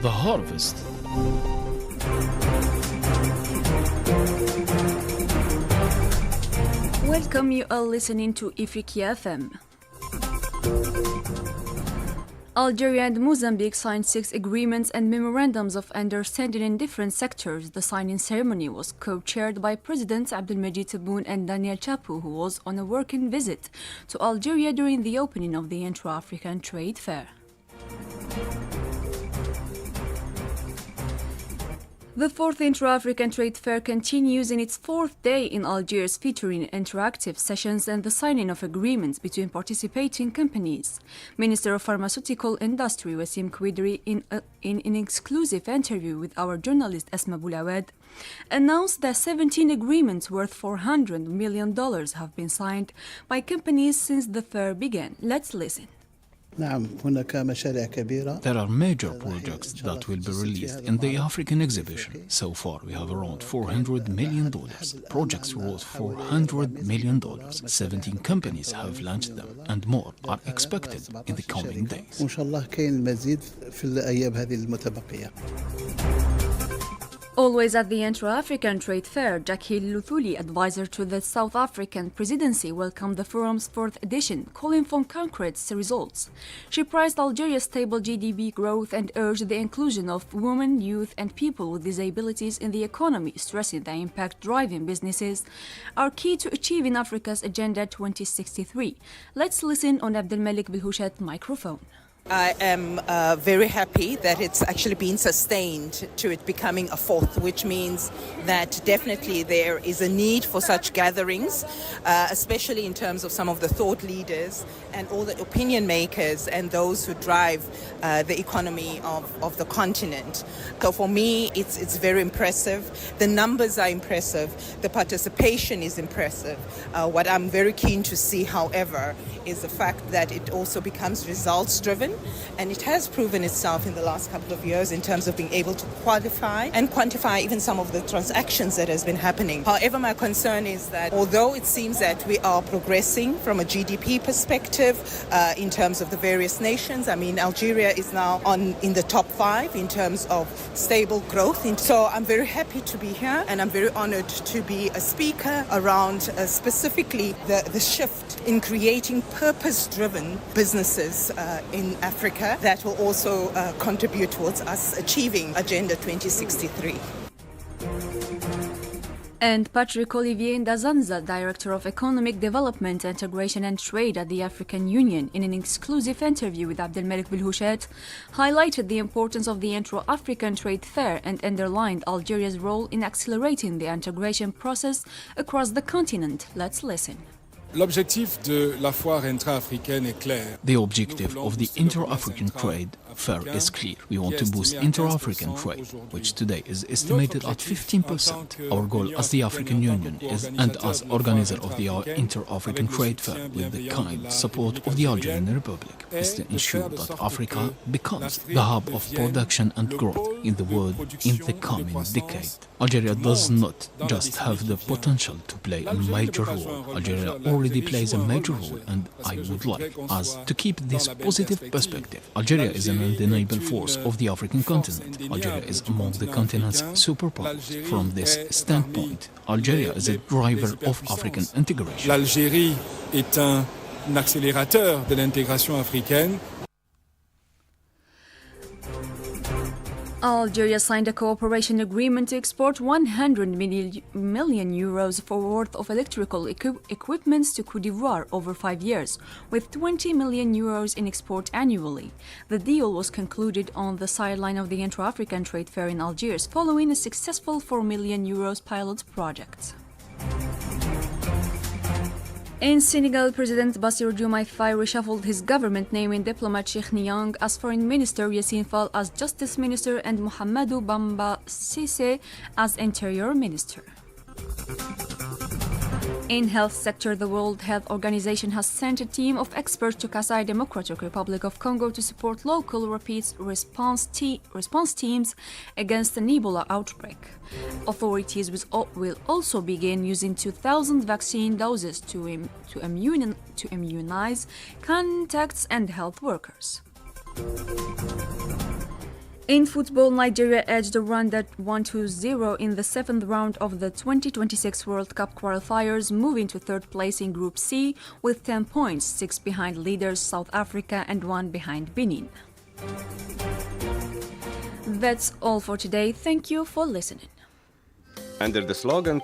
the harvest. Welcome, you are listening to Ifriqiya FM. Algeria and Mozambique signed 6 agreements and memorandums of understanding in different sectors. The signing ceremony was co-chaired by Presidents Abdelmajid Tebboune and Daniel Chapo, who was on a working visit to Algeria during the opening of the Intra-African Trade Fair. The 4th Intra-African Trade Fair continues in its 4th day in Algiers, featuring interactive sessions and the signing of agreements between participating companies. Minister of Pharmaceutical Industry Wassim Kouidri, in an exclusive interview with our journalist Asma Boulawad, announced that 17 agreements worth $400 million have been signed by companies since the fair began. Let's listen. There are major projects that will be released in the African exhibition. So far, we have around $400 million. Projects worth $400 million. 17 companies have launched them, and more are expected in the coming days. Always at the Intra-African Trade Fair, Dekhili Luthuli, advisor to the South African presidency, welcomed the forum's 4th edition, calling for concrete results. She praised Algeria's stable GDP growth and urged the inclusion of women, youth and people with disabilities in the economy, stressing the impact driving businesses are key to achieving Africa's Agenda 2063. Let's listen on Abdelmalik Bilhoushat's microphone. I am very happy that it's actually been sustained to it becoming a 4th, which means that definitely there is a need for such gatherings, especially in terms of some of the thought leaders and all the opinion makers and those who drive the economy of the continent. So for me, it's very impressive. The numbers are impressive. The participation is impressive. What I'm very keen to see, however, is the fact that it also becomes results-driven. And it has proven itself in the last couple of years in terms of being able to qualify and quantify even some of the transactions that has been happening. However, my concern is that although it seems that we are progressing from a GDP perspective in terms of the various nations, I mean, Algeria is now in the top 5 in terms of stable growth. So I'm very happy to be here, and I'm very honored to be a speaker around specifically the shift in creating purpose-driven businesses in Africa that will also contribute towards us achieving Agenda 2063. And Patrick Olivier Ndazanza, Director of Economic Development, Integration and Trade at the African Union, in an exclusive interview with Abdelmalik Bilhoushat, highlighted the importance of the Intra-African Trade Fair and underlined Algeria's role in accelerating the integration process across the continent. Let's listen. The objective of the Inter-African Trade Fair is clear. We want to boost inter-African trade, which today is estimated at 15%. Our goal as the African Union is, and as organizer of the Inter-African Trade Fair with the kind support of the Algerian Republic, is to ensure that Africa becomes the hub of production and growth in the world in the coming decade. Algeria does not just have the potential to play a major role. Algeria already plays a major role, and I would like us to keep this positive perspective. Algeria is an undeniable force of the African continent. Algeria is among the continent's superpowers. From this standpoint, Algeria is a driver of African integration. L'Algérie est un accélérateur de l'intégration africaine. Algeria signed a cooperation agreement to export 100 million euros for worth of electrical equipments to Côte d'Ivoire over 5 years, with 20 million euros in export annually. The deal was concluded on the sideline of the Intra-African Trade Fair in Algiers, following a successful 4 million euros pilot project. In Senegal, President Bassirou Diomaye Faye reshuffled his government, naming diplomat Cheikh Niang as Foreign Minister, Yassine Fall as Justice Minister, and Mouhamadou Bamba Cissé as Interior Minister. In health sector, the World Health Organization has sent a team of experts to Kasai Democratic Republic of Congo to support local rapid response teams against an Ebola outbreak. Authorities will also begin using 2,000 vaccine doses to immunize contacts and health workers. In football, Nigeria edged Rwanda 1-0 in the 7th round of the 2026 World Cup qualifiers, moving to 3rd place in Group C with 10 points, 6 behind leaders South Africa and 1 behind Benin. That's all for today. Thank you for listening. Under the slogan